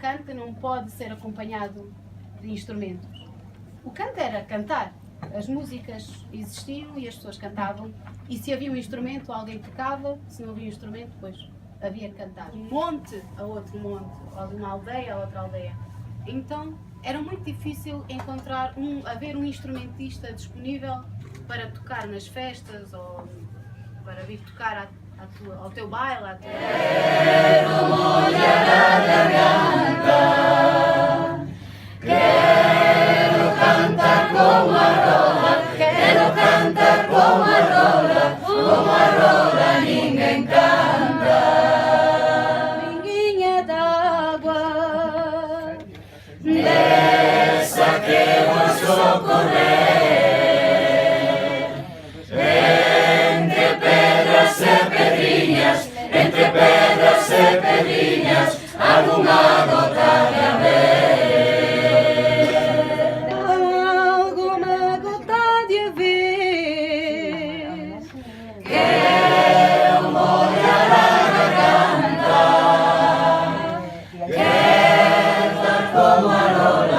canto não pode ser acompanhado de instrumentos. O canto era cantar. As músicas existiam e as pessoas cantavam. E se havia um instrumento, alguém tocava. Se não havia um instrumento, depois havia que cantar. De um monte a outro monte, ou de uma aldeia a outra aldeia. Então era muito difícil haver um instrumentista disponível para tocar nas festas ou para vir tocar ao teu baile. Quero molhar a garganta, quero cantar como a rola, quero cantar como a rola ninguém canta. Pinguinha d'água, dessa que eu vou socorrer, entre pedras e pedrinhas, alguma gota de haver. alguma gota de haver. Quero molhar a garganta, quero cantar como a rola,